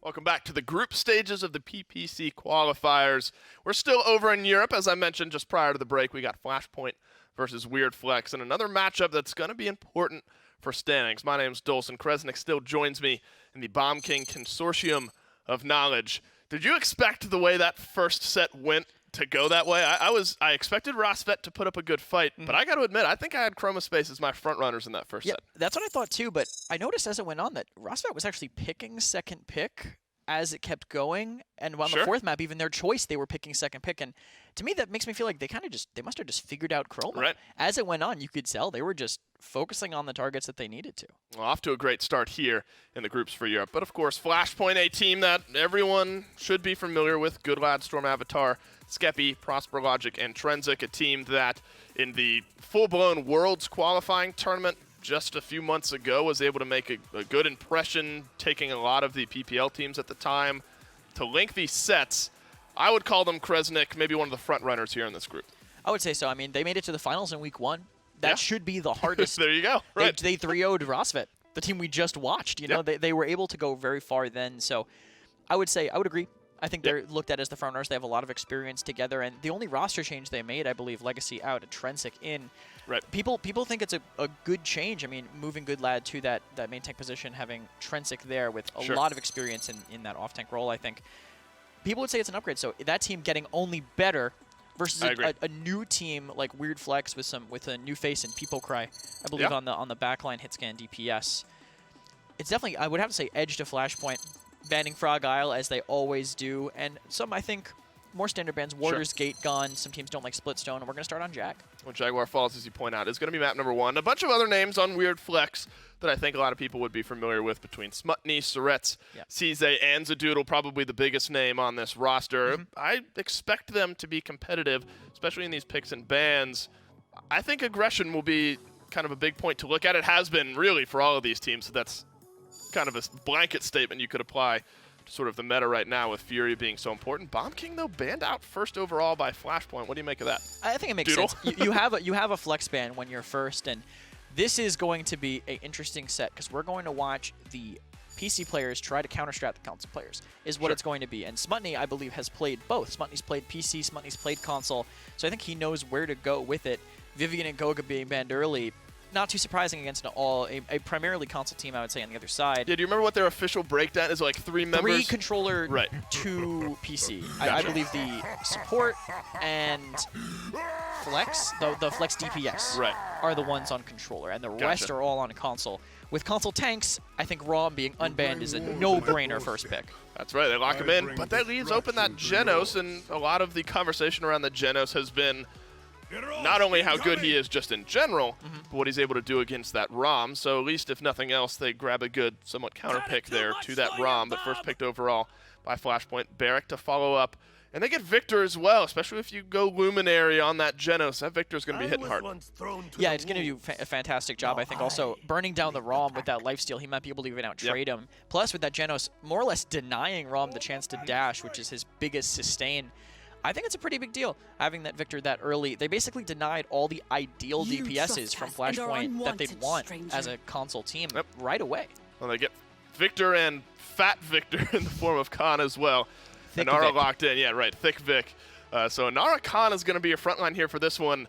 Welcome back to the group stages of the PPC qualifiers. We're still over in Europe, as I mentioned just prior to the break. We got Flashpoint versus WeirdFlex, and another matchup that's going to be important for standings. My name's Dolson. Kresnik still joins me in the Bomb King Consortium of Knowledge. Did you expect the way that first set went to go that way? I expected Rosvet to put up a good fight, but I got to admit, I think I had Chromospace as my front runners in that first set. That's what I thought too, but I noticed as it went on that Rosvet was actually picking second pick as it kept going, and on the fourth map, even their choice, they were picking second pick, and to me, that makes me feel like they must have just figured out Chroma. Right. As it went on, you could tell they were just focusing on the targets that they needed to. Well, off to a great start here in the groups for Europe, but of course, Flashpoint, a team that everyone should be familiar with. GoodLad, Stormavatar, Skeppli, ProsperLogic, and Trensiq, a team that in the full-blown Worlds qualifying tournament just a few months ago was able to make a good impression, taking a lot of the PPL teams at the time to lengthy sets. I would call them, Kresnik, maybe one of the front runners here in this group. I would say so. I mean, they made it to the finals in week 1. That should be the hardest. There you go. Right. They 3-0'd Rosvet, the team we just watched. You know, they were able to go very far then. So I would agree. I think they're looked at as the front runners. They have a lot of experience together, and the only roster change they made, I believe, Legacy out and Trensiq in. Right. People think it's a good change. I mean, moving GoodLad to that main tank position, having Trensiq there with a lot of experience in that off-tank role, I think people would say it's an upgrade. So that team getting only better versus a new team like WeirdFlex with a new face in Peepocry, I believe on the backline hit scan DPS. It's definitely, I would have to say, edge to Flashpoint, banning Frog Isle as they always do, and some, I think, more standard bans. Warder's Gate gone. Some teams don't like Splitstone, and we're going to start on Jack. Well, Jaguar Falls, as you point out, is going to be map number 1. A bunch of other names on WeirdFlex that I think a lot of people would be familiar with between Smutny, Saretz, Sizze, Andzejdudel, probably the biggest name on this roster. I expect them to be competitive, especially in these picks and bans. I think aggression will be kind of a big point to look at. It has been, really, for all of these teams, so that's kind of a blanket statement you could apply to sort of the meta right now with Furia being so important. Bomb King, though, banned out first overall by Flashpoint. What do you make of that? I think it makes sense. You have a flex ban when you're first, and this is going to be an interesting set because we're going to watch the PC players try to counter-strat the console players, is what it's going to be. And Smutny, I believe, has played both. Smutny's played PC, Smutny's played console, so I think he knows where to go with it. Vivian and Koga being banned early, not too surprising against a primarily console team, I would say, on the other side. Yeah, do you remember what their official breakdown is? Like 3 members? 3 controller, 2 PC. Gotcha. I believe the support and Flex, the Flex DPS, are the ones on controller, and the rest are all on console. With console tanks, I think Raum being unbanned is a no-brainer first pick. That's right, they lock him in, but that leaves open that Jenos, and a lot of the conversation around the Jenos has been not only how good he is just in general, but what he's able to do against that Raum. So at least, if nothing else, they grab a good, somewhat counter pick there to that Raum, but first picked overall by Flashpoint. Barik to follow up. And they get Viktor as well, especially if you go Luminary on that Jenos. That Viktor's going to be hitting hard. Yeah, it's going to do a fantastic job, I think. Also, burning down the Raum with that lifesteal, he might be able to even out-trade him. Plus, with that Jenos, more or less denying Raum the chance to dash, which is his biggest sustain. I think it's a pretty big deal, having that Viktor that early. They basically denied all the ideal DPSs from Flashpoint that they'd want as a console team right away. Well, they get Viktor and Fat Viktor in the form of Khan as well. Inara locked in. Yeah, right. Thick Vic. So Inara Khan is going to be your frontline here for this one.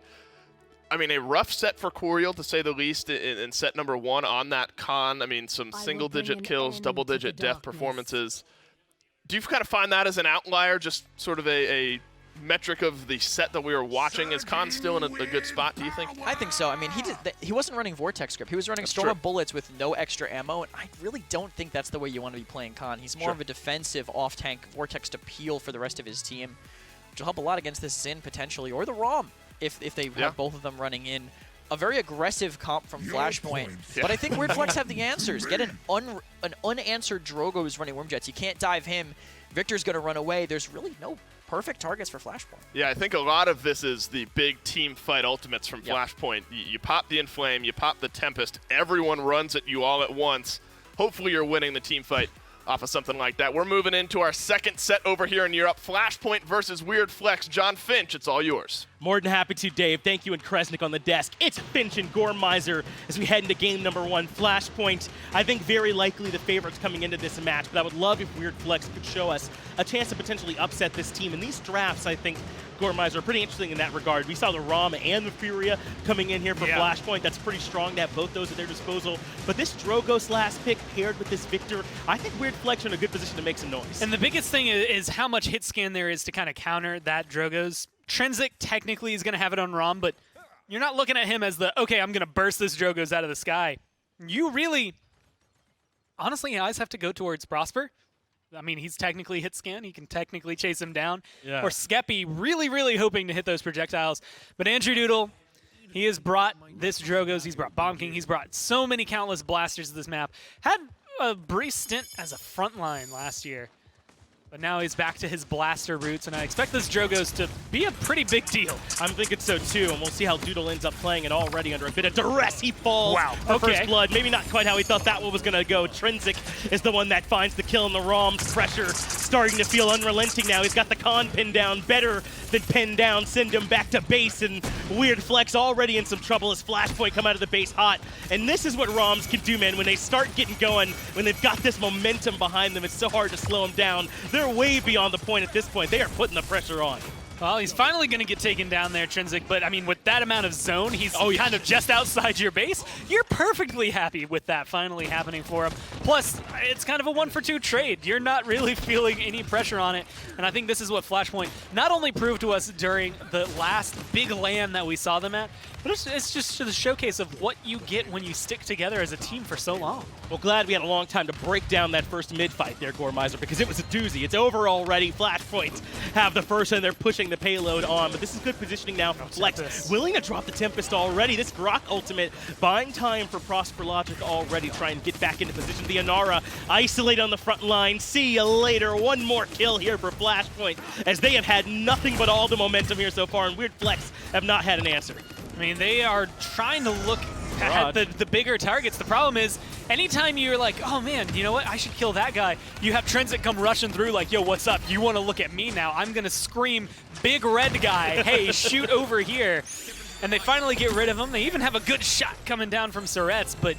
I mean, a rough set for Coriel, to say the least, in set number 1 on that Khan. I mean, some single-digit kills, double-digit death performances. Do you kind of find that as an outlier, just sort of a metric of the set that we were watching? Is Khan still in a good spot, do you think? I think so. I mean, he wasn't running Vortex script. He was running Storm of Bullets with no extra ammo, and I really don't think that's the way you want to be playing Khan. He's more of a defensive off-tank Vortex to peel for the rest of his team, which will help a lot against this Zhin potentially, or the Raum, if they have both of them running in. A very aggressive comp from Flashpoint, but I think WeirdFlex have the answers. Get an unanswered Drogoz running Worm Jets. You can't dive him. Viktor's going to run away. There's really no perfect targets for Flashpoint. Yeah, I think a lot of this is the big team fight ultimates from Flashpoint. You pop the Inflame, you pop the Tempest, everyone runs at you all at once. Hopefully you're winning the team fight off of something like that. We're moving into our second set over here in Europe. Flashpoint versus WeirdFlex. John Finch, it's all yours. More than happy to, Dave. Thank you, and Kresnik on the desk. It's Finch and Gormizer as we head into game number 1, Flashpoint. I think very likely the favorites coming into this match, but I would love if WeirdFlex could show us a chance to potentially upset this team. And these drafts, I think, Gormizer are pretty interesting in that regard. We saw the Raum and the Furia coming in here for Flashpoint. That's pretty strong to have both those at their disposal. But this Drogoz last pick paired with this Viktor, I think WeirdFlex are in a good position to make some noise. And the biggest thing is how much hit scan there is to kind of counter that Drogoz. Trensiq technically is going to have it on Raum, but you're not looking at him as the, okay, I'm going to burst this Drogoz out of the sky. You really, honestly, eyes have to go towards Prosper. I mean, he's technically hit scan. He can technically chase him down. Yeah. Or Skeppli really, really hoping to hit those projectiles. But Andzejdudel, he has brought this Drogoz. He's brought Bomb King. He's brought so many countless blasters to this map. Had a brief stint as a frontline last year. But now he's back to his blaster roots, and I expect this Drogoz to be a pretty big deal. I'm thinking so too, and we'll see how Doodle ends up playing it already under a bit of duress. He falls for first blood. Maybe not quite how he thought that one was going to go. Trensiq is the one that finds the kill in the Raum's pressure. Starting to feel unrelenting now. He's got the con pinned down. Better than pinned down. Send him back to base, and WeirdFlex already in some trouble as Flashpoint come out of the base hot. And this is what Raums can do, man. When they start getting going, when they've got this momentum behind them, it's so hard to slow them down. They're way beyond the point at this point. They are putting the pressure on. Well, he's finally going to get taken down there, Trensiq, but I mean, with that amount of zone, he's kind of just outside your base. You're perfectly happy with that finally happening for him. Plus, it's kind of a 1-for-2 trade. You're not really feeling any pressure on it, and I think this is what Flashpoint not only proved to us during the last big LAN that we saw them at, but it's just the showcase of what you get when you stick together as a team for so long. Well, glad we had a long time to break down that first mid-fight there, Gormizer, because it was a doozy. It's over already. Flashpoints have the first, and they're pushing the payload on, but this is good positioning now from Flex. Willing to drop the Tempest already. This Grohk ultimate buying time for ProsperLogic already, trying to get back into position. The Inara isolate on the front line. See you later. One more kill here for Flashpoint, as they have had nothing but all the momentum here so far, and WeirdFlex have not had an answer. I mean, they are trying to look at the bigger targets. The problem is, anytime you're like, oh man, you know what, I should kill that guy, you have Trensiq come rushing through like, yo, what's up? You want to look at me now? I'm going to scream, big red guy, hey, shoot over here. And they finally get rid of him. They even have a good shot coming down from Saretz, but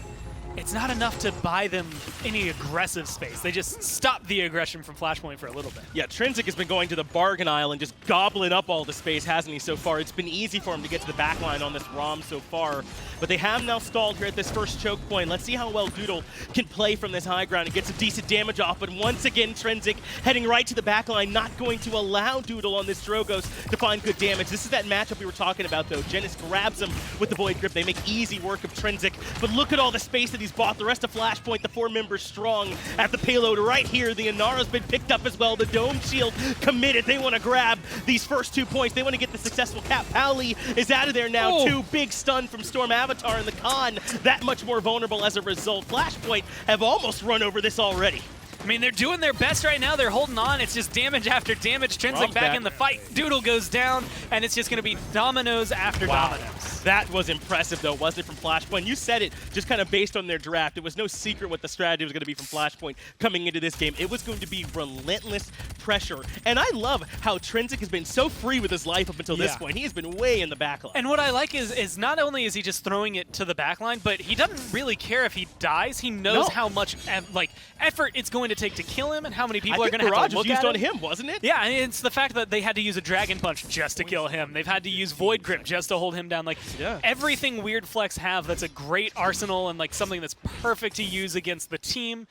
it's not enough to buy them any aggressive space. They just stop the aggression from Flashpoint for a little bit. Yeah, Trensiq has been going to the bargain aisle and just gobbling up all the space, hasn't he, so far? It's been easy for him to get to the back line on this Raum so far, but they have now stalled here at this first choke point. Let's see how well Doodle can play from this high ground and get some decent damage off, but once again, Trensiq heading right to the back line, not going to allow Doodle on this Drogoz to find good damage. This is that matchup we were talking about, though. Jenos grabs him with the Void Grip. They make easy work of Trensiq, but look at all the space that he's bought. The rest of Flashpoint, the 4 members strong at the payload right here. The Inara's been picked up as well. The Dome Shield committed. They want to grab these first 2 points. They want to get the successful cap. Powlie is out of there now. 2 big stun from stormavatar, and the con that much more vulnerable as a result. Flashpoint have almost run over this already. I mean, they're doing their best right now. They're holding on. It's just damage after damage. Trensiq back in the fight. Doodle goes down, and it's just going to be dominoes after dominoes. That was impressive, though, wasn't it, from Flashpoint? You said it just kind of based on their draft. It was no secret what the strategy was going to be from Flashpoint coming into this game. It was going to be relentless pressure. And I love how Trensiq has been so free with his life up until this point. He has been way in the backline. And what I like is not only is he just throwing it to the backline, but he doesn't really care if he dies. He knows how much effort it's going to take to kill him and how many people are going to have to look at him. on him, wasn't it? Yeah, and it's the fact that they had to use a Dragon Punch just to kill him. They've had to use Void Grip just to hold him down. Like, everything WeirdFlex have that's a great arsenal and like something that's perfect to use against the team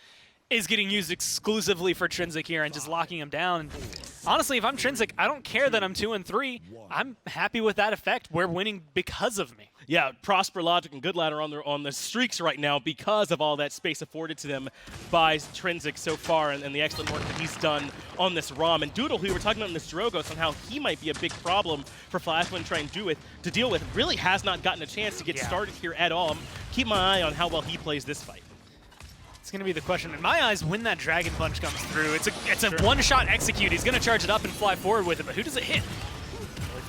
is getting used exclusively for Trensiq here and just locking him down. And honestly, if I'm Trensiq, I don't care that I'm 2-3. I'm happy with that effect. We're winning because of me. Yeah, ProsperLogic and IGoodlad are on the streaks right now because of all that space afforded to them by Trensiq so far and the excellent work that he's done on this Raum. And Doodle, who we were talking about in this Drogoz, on how he might be a big problem for Flashpoint to deal with, really has not gotten a chance to get started here at all. Keep my eye on how well he plays this fight. It's going to be the question. In my eyes, when that Dragon Punch comes through, it's a one-shot execute. He's going to charge it up and fly forward with it, but who does it hit?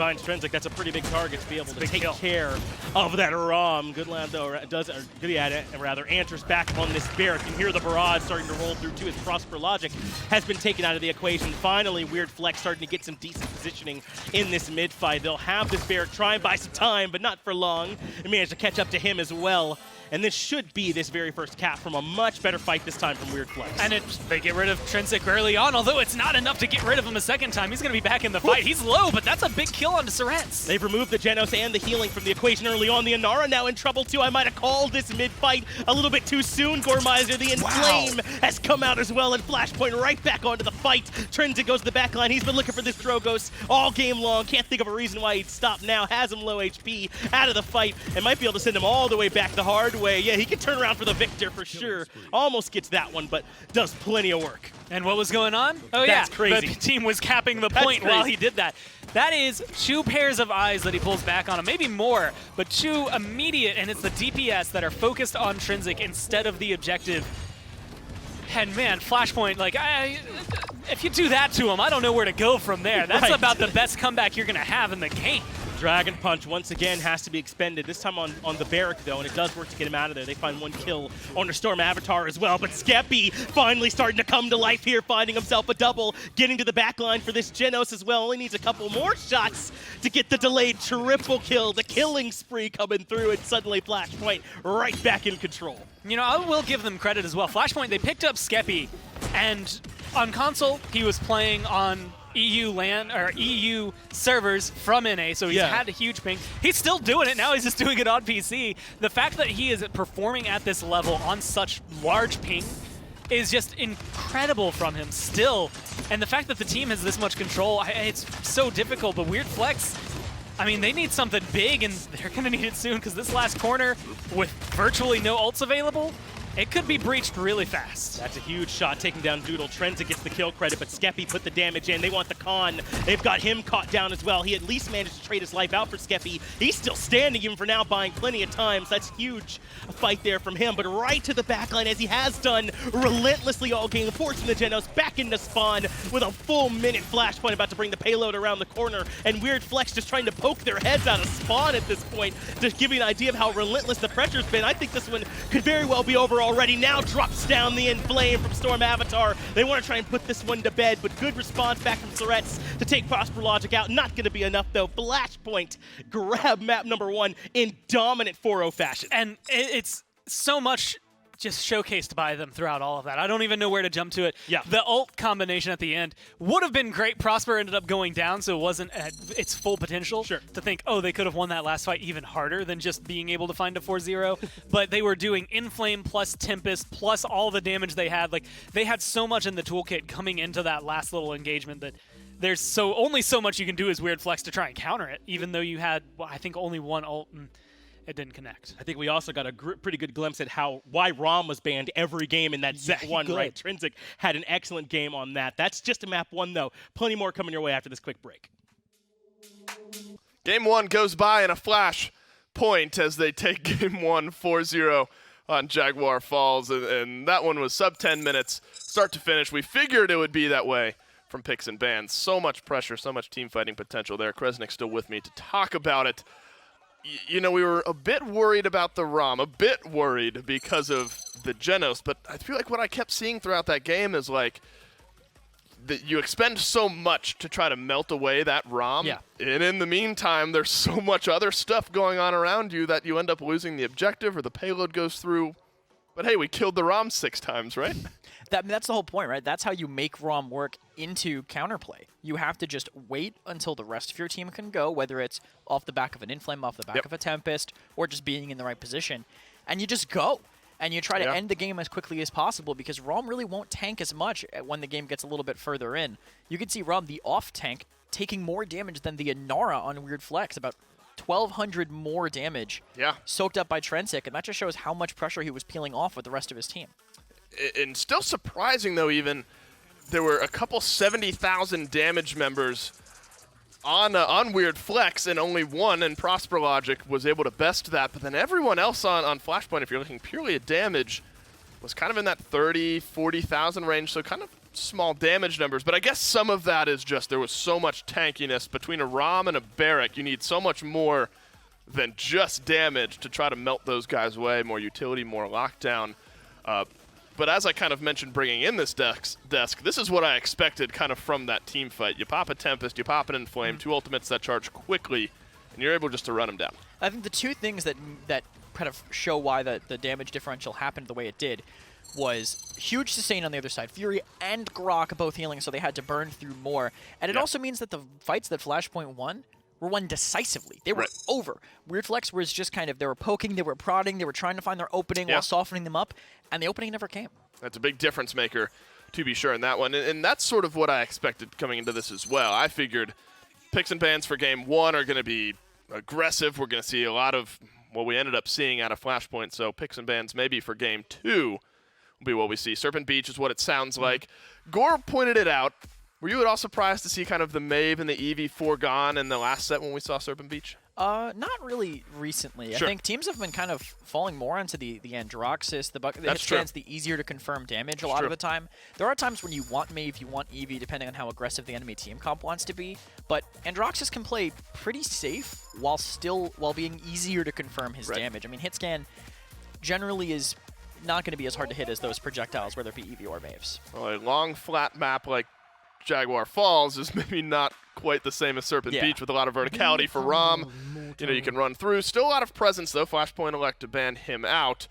finds Trensiq. That's a pretty big target to be able to take care of that Raum. GoodLad, though, answers back on this Barik. You hear the barrage starting to roll through, too, as ProsperLogic has been taken out of the equation. Finally, WeirdFlex starting to get some decent positioning in this mid-fight. They'll have this Barik try and buy some time, but not for long. They managed to catch up to him as well. And this should be this very first cap from a much better fight this time from WeirdFlex. And they get rid of Trensiq early on, although it's not enough to get rid of him a second time. He's going to be back in the fight. He's low, but that's a big kill onto Saretz. They've removed the Jenos and the healing from the equation early on. The Inara now in trouble too. I might have called this mid-fight a little bit too soon. Gormizer, the Inflame, has come out as well, and Flashpoint right back onto the fight. Trensiq goes to the back line. He's been looking for this Drogoz all game long. Can't think of a reason why he'd stop now. Has him low HP, out of the fight, and might be able to send him all the way back the hard way. Yeah, he can turn around for the Viktor for sure. Almost gets that one, but does plenty of work. And what was going on? Oh, That's yeah. crazy. The team was capping the point while he did that. That is 2 pairs of eyes that he pulls back on him, maybe more, but 2 immediate, and it's the DPS that are focused on Trensiq instead of the objective. And man, Flashpoint, like, if you do that to him, I don't know where to go from there. That's about the best comeback you're going to have in the game. Dragon Punch once again has to be expended, this time on the Barik though, and it does work to get him out of there. They find 1 kill on the stormavatar as well, but Skeppli finally starting to come to life here, finding himself a double, getting to the back line for this Jenos as well. Only needs a couple more shots to get the delayed triple kill, the killing spree coming through, and suddenly Flashpoint right back in control. You know, I will give them credit as well. Flashpoint, they picked up Skeppli, and on console, he was playing on EU servers from NA, so he's had a huge ping. He's still doing it now. He's just doing it on PC. The fact that he is performing at this level on such large ping is just incredible from him still. And the fact that the team has this much control, it's so difficult. But WeirdFlex, I mean, they need something big, and they're going to need it soon because this last corner with virtually no ults available, it could be breached really fast. That's a huge shot, taking down Doodle. Trensiq gets the kill credit, but Skeppli put the damage in. They want the con. They've got him caught down as well. He at least managed to trade his life out for Skeppli. He's still standing even for now, buying plenty of time, so that's huge a fight there from him. But right to the backline, as he has done relentlessly all game, forcing the Jenos back into spawn with a full minute. Flashpoint about to bring the payload around the corner, and WeirdFlex just trying to poke their heads out of spawn at this point, to give you an idea of how relentless the pressure's been. I think this one could very well be over already. Now drops down the Inflame from stormavatar. They want to try and put this one to bed, but good response back from Saretz to take ProsperLogic out. Not going to be enough, though. Flashpoint grab map number 1 in dominant 4-0 fashion. And it's so much just showcased by them throughout all of that. I don't even know where to jump to it. Yeah. The ult combination at the end would have been great. Prosper ended up going down, so it wasn't at its full potential. Sure. To think, oh, they could have won that last fight even harder than just being able to find a 4-0. But they were doing Inflame plus Tempest plus all the damage they had. Like, they had so much in the toolkit coming into that last little engagement that there's only so much you can do as WeirdFlex to try and counter it, even though you had, well, I think, only 1 ult. And it didn't connect. I think we also got a pretty good glimpse at why Raum was banned every game in that set 1, right? Trensiq had an excellent game on that. That's just a map 1, though. Plenty more coming your way after this quick break. Game 1 goes by in a flash point as they take Game 1 4-0 on Jaguar Falls, and that one was sub 10 minutes, start to finish. We figured it would be that way from picks and bans. So much pressure, so much team fighting potential there. Kresnik's still with me to talk about it. You know, we were a bit worried about the Raum, a bit worried because of the Jenos, but I feel like what I kept seeing throughout that game is like that you expend so much to try to melt away that Raum, and in the meantime, there's so much other stuff going on around you that you end up losing the objective or the payload goes through. But hey, we killed the Raum 6 times, right? That's the whole point, right? That's how you make Raum work into counterplay. You have to just wait until the rest of your team can go, whether it's off the back of an Inflame, off the back of a Tempest, or just being in the right position. And you just go. And you try to end the game as quickly as possible, because Raum really won't tank as much when the game gets a little bit further in. You can see Raum, the off-tank, taking more damage than the Inara on WeirdFlex, about 1,200 more damage soaked up by Trensiq, and that just shows how much pressure he was peeling off with the rest of his team. And still surprising, though, even, there were a couple 70,000 damage members on WeirdFlex, and only 1, and ProsperLogic was able to best that. But then everyone else on Flashpoint, if you're looking purely at damage, was kind of in that 30,000, 40,000 range. So kind of small damage numbers, but I guess some of that is just there was so much tankiness between a Raum and a Barik. You need so much more than just damage to try to melt those guys away, more utility, more lockdown. But as I kind of mentioned bringing in this desk, this is what I expected kind of from that team fight. You pop a Tempest, you pop an Inflame, two ultimates that charge quickly, and you're able just to run them down. I think the two things that kind of show why the damage differential happened the way it did was huge sustain on the other side. Furia and Grohk both healing, so they had to burn through more. And it also means that the fights that Flashpoint won were won decisively. They were over. WeirdFlex was just kind of, they were poking, they were prodding, they were trying to find their opening while softening them up, and the opening never came. That's a big difference maker, to be sure, in that one. And that's sort of what I expected coming into this as well. I figured picks and bans for Game 1 are going to be aggressive. We're going to see a lot of what we ended up seeing out of Flashpoint, so picks and bans maybe for Game 2 will be what we see. Serpent Beach is what it sounds like. Gore pointed it out. Were you at all surprised to see kind of the Maeve and the Eevee foregone in the last set when we saw Serpent Beach? Not really recently. Sure. I think teams have been kind of falling more onto the Androxus, the Hitstance, the easier to confirm damage a lot of the time. There are times when you want Maeve, you want Eevee, depending on how aggressive the enemy team comp wants to be. But Androxus can play pretty safe while being easier to confirm his damage. I mean, Hitscan generally is not going to be as hard to hit as those projectiles, whether it be Eevee or Maeve's. Well, a long, flat map like Jaguar Falls is maybe not quite the same as Serpent Beach with a lot of verticality for Raum. You know, you can run through. Still a lot of presence, though. Flashpoint elect to ban him out.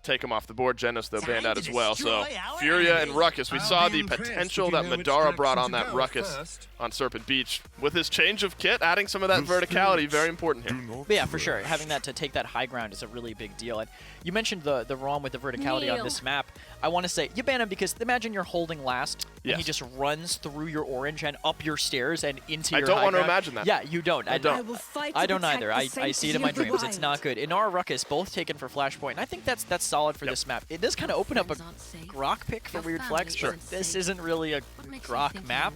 Take him off the board. Jenos, though, banned out as well. So Furia and Ruckus. We saw the potential that Madara brought on that Ruckus on Serpent Beach. With his change of kit, adding some of that verticality, very important here. But yeah, for sure. Having that to take that high ground is a really big deal. And you mentioned the Raum with the verticality on this map. I want to say, you ban him because imagine you're holding last, and he just runs through your orange and up your stairs and into your high ground. I don't want to imagine that. Yeah, you don't. I don't either. I see it in my dreams. Divine. It's not good. Inara, Ruckus, both taken for Flashpoint. And I think that's solid for this map. It does kind of open up a Grohk pick for WeirdFlex, but this isn't really a Grohk map.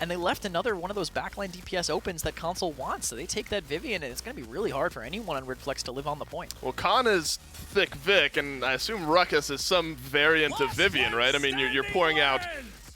And they left another one of those backline DPS opens that console wants, so they take that Vivian, and it's going to be really hard for anyone on WeirdFlex to live on the point. Well, Khan is thick Vic, and I assume Ruckus is some variant of Vivian, right? I mean, you're pouring out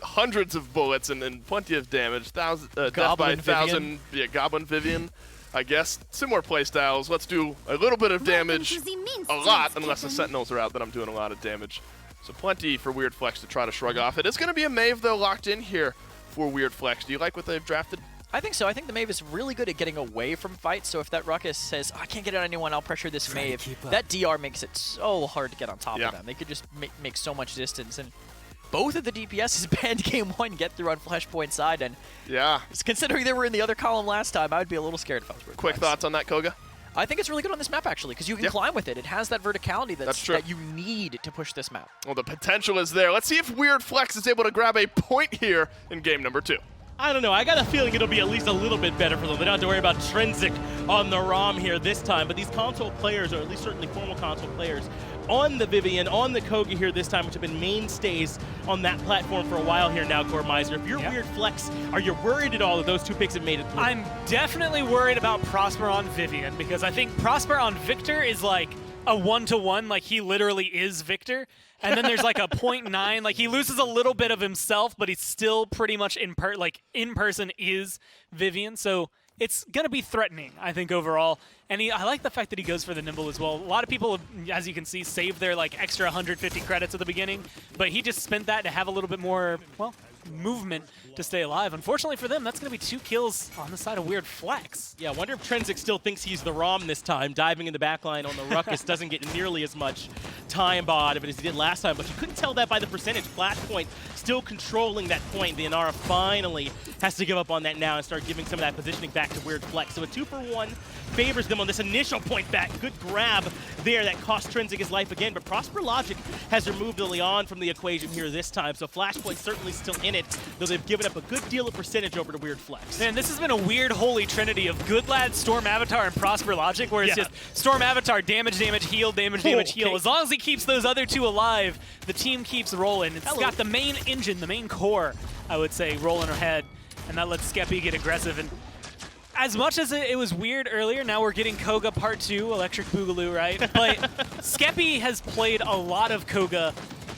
hundreds of bullets and plenty of damage. Death by 1,000, Goblin Vivian, I guess. Similar playstyles. Let's do a little bit of damage, a lot, unless the Sentinels are out, then I'm doing a lot of damage. So plenty for WeirdFlex to try to shrug off. It is going to be a Maeve, though, locked in here for WeirdFlex. Do you like what they've drafted? I think so. I think the Maeve is really good at getting away from fights, so if that Ruckus says, oh, I can't get on anyone, I'll pressure this Maeve, that DR makes it so hard to get on top of them. They could just make so much distance, and both of the DPSs banned Game 1 get through on Flashpoint side, and considering they were in the other column last time, I would be a little scared if I was WeirdFlex. Quick thoughts on that, Koga? I think it's really good on this map, actually, because you can climb with it. It has that verticality that you need to push this map. Well, the potential is there. Let's see if WeirdFlex is able to grab a point here in game number 2. I don't know. I got a feeling it'll be at least a little bit better for them. They don't have to worry about Trensiq on the Raum here this time, but these console players, or at least certainly formal console players, on the Vivian, on the Koga here this time, which have been mainstays on that platform for a while here now, Gormizer. If you're WeirdFlex, are you worried at all that those two picks have made it through? I'm definitely worried about Prosper on Vivian, because I think Prosper on Viktor is like a 1-to-1, like he literally is Viktor. And then there's like a 0.9, like he loses a little bit of himself, but he's still pretty much in person is Vivian. So it's going to be threatening, I think, overall. And I like the fact that he goes for the Nimble as well. A lot of people, as you can see, save their like extra 150 credits at the beginning, but he just spent that to have a little bit more, well, movement to stay alive. Unfortunately for them, that's going to be 2 kills on the side of WeirdFlex. Yeah, I wonder if Trensiq still thinks he's the Raum this time, diving in the backline on the Ruckus doesn't get nearly as much time out of it as he did last time, but you couldn't tell that by the percentage. Flashpoint still controlling that point. The Inara finally has to give up on that now and start giving some of that positioning back to WeirdFlex. So a 2-for-1 favors them on this initial point back. Good grab there that cost Trensiq his life again, but ProsperLogic has removed the Lian from the equation here this time, so Flashpoint certainly still in it, though they've given up a good deal of percentage over to WeirdFlex. Man, this has been a weird holy trinity of GoodLad, StormAvatar, and ProsperLogic, where it's just StormAvatar, damage, heal, damage, heal. As long as he keeps those other 2 alive, the team keeps rolling. It's got the main engine, the main core, I would say, rolling ahead, and that lets Skeppli get aggressive. And as much as it was weird earlier, now we're getting Koga Part 2, Electric Boogaloo, right? But Skeppli has played a lot of Koga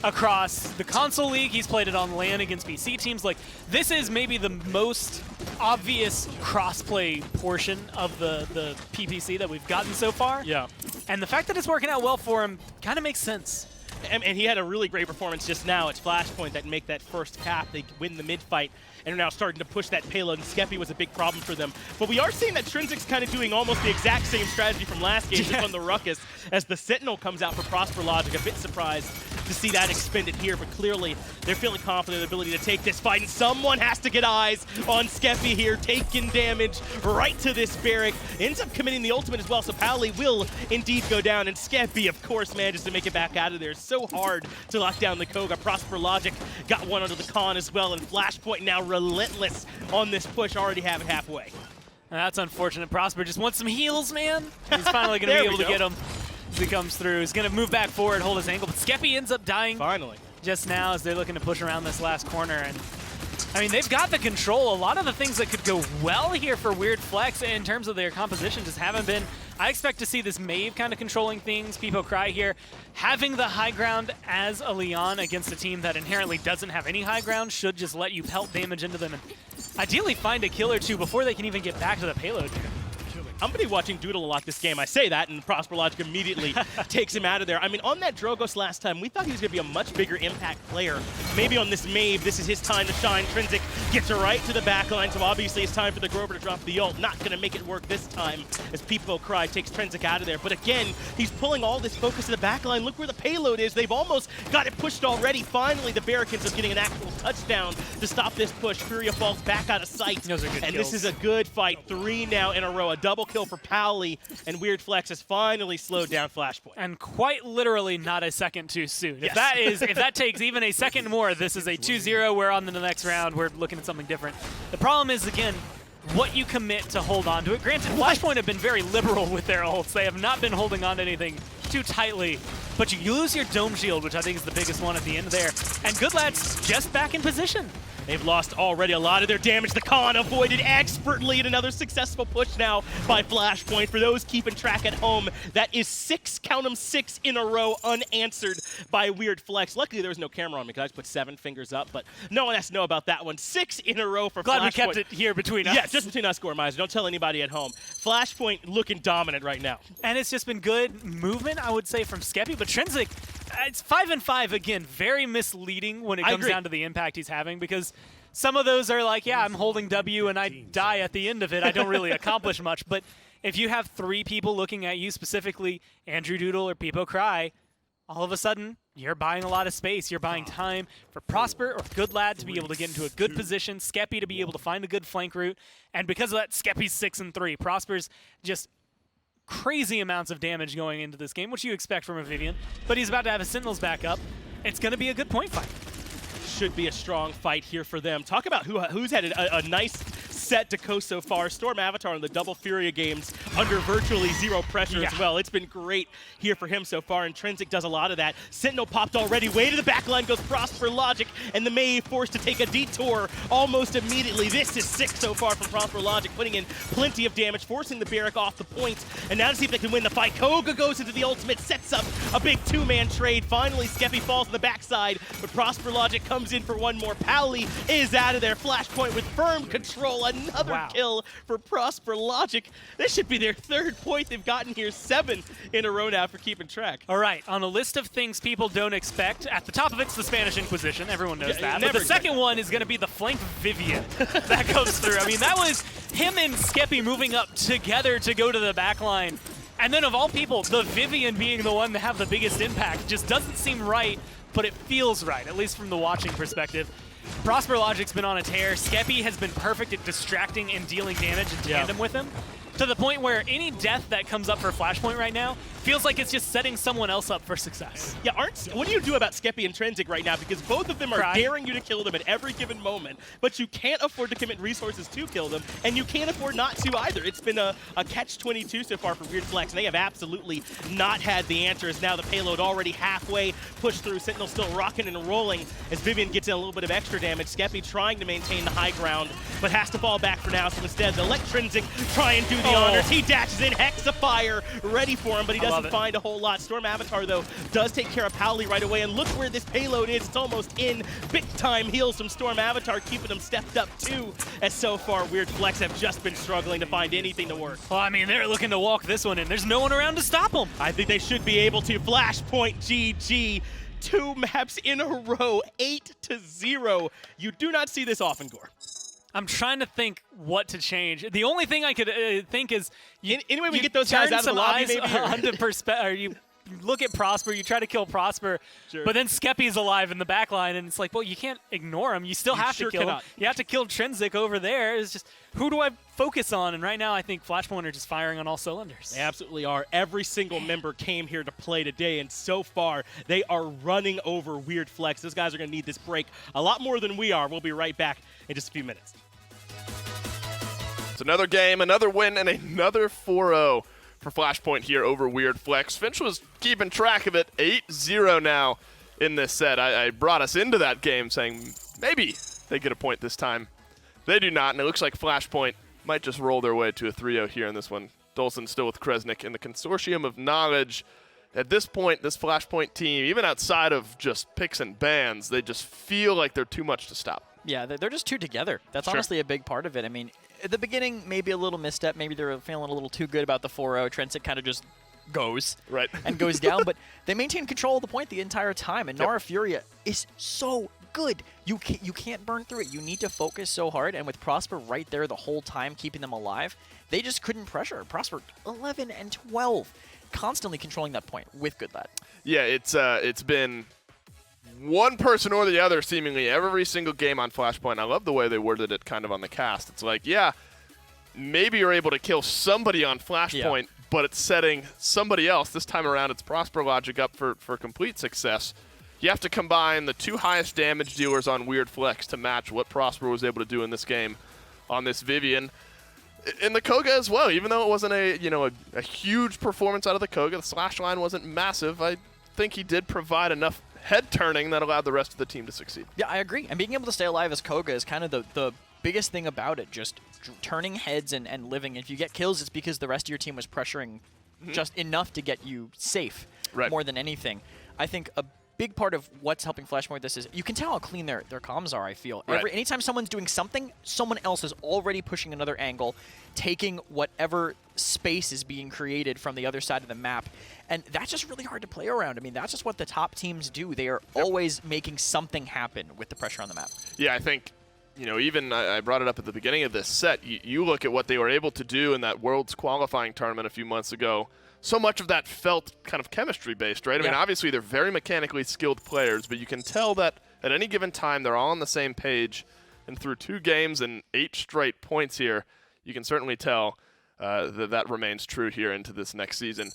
across the console league. He's played it on LAN against PC teams. Like, this is maybe the most obvious crossplay portion of the PPC that we've gotten so far. Yeah. And the fact that it's working out well for him kind of makes sense. And he had a really great performance just now. It's Flashpoint that make that first cap. They win the mid fight and are now starting to push that payload. And Skeppli was a big problem for them. But we are seeing that Trensiq's kind of doing almost the exact same strategy from last game, just on the Ruckus, as the Sentinel comes out for ProsperLogic. A bit surprised to see that expended here, but clearly they're feeling confident in their ability to take this fight. And someone has to get eyes on Skeppli here, taking damage right to this Barik. Ends up committing the ultimate as well, so powlie will indeed go down. And Skeppli, of course, manages to make it back out of there. So hard to lock down the Koga. ProsperLogic got one under the con as well, and Flashpoint now relentless on this push, already have it halfway. That's unfortunate. Prosper just wants some heals, man. He's finally going to be able to get him as he comes through. He's going to move back forward, hold his ankle, but Skeppli ends up dying Finally. just now as they're looking to push around this last corner. And I mean, they've got the control. A lot of the things that could go well here for WeirdFlex in terms of their composition just haven't been. I expect to see this Maeve kind of controlling things. Peepocry here, having the high ground as a Lian against a team that inherently doesn't have any high ground should just let you pelt damage into them and ideally find a kill or two before they can even get back to the payload here. I'm going to be watching Doodle a lot this game. I say that, and ProsperLogic immediately takes him out of there. I mean, on that Drogoz last time, we thought he was going to be a much bigger impact player. Maybe on this Maeve, this is his time to shine. Trensiq gets right to the back line, so obviously it's time for the Grover to drop the ult. Not going to make it work this time as Peepocry takes Trensiq out of there. But again, he's pulling all this focus to the back line. Look where the payload is. They've almost got it pushed already. Finally, the Barik ends up getting an actual touchdown to stop this push. Furia falls back out of sight. Those are good and kills. This is a good fight. 3 now in a row. A double kill for powlie, and WeirdFlex has finally slowed down Flashpoint. And quite literally not a second too soon. Yes. If that takes even a second more, this is a 2-0. We're on to the next round. We're looking at something different. The problem is, again, what you commit to hold on to it. Granted, Flashpoint have been very liberal with their ults. They have not been holding on to anything too tightly. But you lose your Dome Shield, which I think is the biggest one at the end there. And Goodlad's just back in position. They've lost already a lot of their damage. The con avoided expertly, and another successful push now by Flashpoint. For those keeping track at home, that is 6, count them, 6 in a row unanswered by WeirdFlex. Luckily, there was no camera on me because I just put 7 fingers up, but no one has to know about that one. 6 in a row for Glad Flashpoint. we kept it here between us. Yeah, just between us, Gormizer. Don't tell anybody at home. Flashpoint looking dominant right now. And it's just been good movement, I would say, from Skeppli. But Trensiq, it's 5-5, again, very misleading when it comes down to the impact he's having, because some of those are like, yeah, I'm holding W and I die at the end of it. I don't really accomplish much. But if you have 3 people looking at you, specifically Andzejdudel or Peepocry, all of a sudden, you're buying a lot of space. You're buying time for Prosper or Goodlad to be able to get into a good position, Skeppli to be able to find a good flank route. And because of that, Skeppi's 6-3. Prosper's just crazy amounts of damage going into this game, which you expect from a Vivian. But he's about to have his Sentinels back up. It's going to be a good point fight. Should be a strong fight here for them. Talk about who's had a nice set to coast so far. Stormavatar in the double Furia games under virtually 0 pressure as well. It's been great here for him so far, and Trensiq does a lot of that. Sentinel popped already. Way to the back line goes ProsperLogic, and the Maeve forced to take a detour almost immediately. This is 6 so far from ProsperLogic, putting in plenty of damage, forcing the Barik off the point. And now to see if they can win the fight. Koga goes into the ultimate, sets up a big 2-man trade. Finally, Skeppli falls on the backside, but ProsperLogic comes in for one more. Powlie is out of there. Flashpoint with firm control. Another kill for ProsperLogic. This should be their 3rd point they've gotten here. 7 in a row now for keeping track. All right, on a list of things people don't expect, at the top of it's the Spanish Inquisition. Everyone knows that. But the second one is going to be the flank Vivian that comes through. I mean, that was him and Skeppli moving up together to go to the back line. And then of all people, the Vivian being the one to have the biggest impact just doesn't seem right, but it feels right, at least from the watching perspective. ProsperLogic's been on a tear. Skeppli has been perfect at distracting and dealing damage in tandem with him, to the point where any death that comes up for Flashpoint right now feels like it's just setting someone else up for success. Yeah, what do you do about Skeppli and Trensiq right now? Because both of them are daring you to kill them at every given moment, but you can't afford to commit resources to kill them, and you can't afford not to either. It's been a catch-22 so far for WeirdFlex, and they have absolutely not had the answers. Now the payload already halfway pushed through. Sentinel still rocking and rolling as Vivian gets in a little bit of extra damage. Skeppli trying to maintain the high ground, but has to fall back for now, so instead they'll let Trensiq try and do the honors. He dashes in, Hexafire ready for him, but he doesn't find a whole lot. Stormavatar, though, does take care of Powlie right away, and look where this payload is. It's almost in. Big-time heals from Stormavatar, keeping him stepped up, too, as so far WeirdFlex have just been struggling to find anything to work. Well, I mean, they're looking to walk this one in. There's no one around to stop them. I think they should be able to. FlashpointGG. 2 maps in a row, 8-0. You do not see this often, Gore. I'm trying to think what to change. The only thing I could think is anyway, we get those guys out of the lobby, maybe. Or you look at Prosper, you try to kill Prosper, but then Skeppy's alive in the back line, and it's like, well, you can't ignore him. You still have to kill him. You have to kill Trensiq over there. It's just, who do I focus on? And right now, I think Flashpoint are just firing on all cylinders. They absolutely are. Every single member came here to play today, and so far, they are running over WeirdFlex. Those guys are going to need this break a lot more than we are. We'll be right back in just a few minutes. It's another game, another win, and another 4-0 for Flashpoint here over WeirdFlex. Finch was keeping track of it, 8-0 now in this set. I brought us into that game saying maybe they get a point this time. They do not, and it looks like Flashpoint might just roll their way to a 3-0 here in this one. Dolson still with Kresnik in the consortium of knowledge. At this point, this Flashpoint team, even outside of just picks and bans, they just feel like they're too much to stop. Yeah, they're just too together. That's honestly a big part of it. I mean, at the beginning, maybe a little misstep. Maybe they're feeling a little too good about the 4-0. Trensiq kind of just goes and goes down. But they maintain control of the point the entire time. And Nara Furia is so good. You can't burn through it. You need to focus so hard. And with Prosper right there the whole time, keeping them alive, they just couldn't pressure. Prosper 11 and 12, constantly controlling that point with GoodLad. Yeah, it's been one person or the other seemingly every single game on Flashpoint. I love the way they worded it kind of on the cast. It's like, yeah, maybe you're able to kill somebody on Flashpoint, but it's setting somebody else, this time around it's ProsperLogic, up for complete success. You have to combine the 2 highest damage dealers on WeirdFlex to match what Prosper was able to do in this game on this Vivian. In the Koga as well, even though it wasn't a huge performance out of the Koga, the slash line wasn't massive, I think he did provide enough head turning that allowed the rest of the team to succeed. Yeah, I agree. And being able to stay alive as Koga is kind of the biggest thing about it, just turning heads and living. If you get kills, it's because the rest of your team was pressuring just enough to get you safe more than anything. I think a big part of what's helping Flashpoint with this is you can tell how clean their comms are, I feel. Anytime someone's doing something, someone else is already pushing another angle, taking whatever space is being created from the other side of the map. And that's just really hard to play around. I mean, that's just what the top teams do. They are always making something happen with the pressure on the map. Yeah, I think, even I brought it up at the beginning of this set. You look at what they were able to do in that Worlds qualifying tournament a few months ago. So much of that felt kind of chemistry-based, right? I mean, obviously, they're very mechanically skilled players, but you can tell that at any given time, they're all on the same page. And through 2 games and 8 straight points here, you can certainly tell that remains true here into this next season.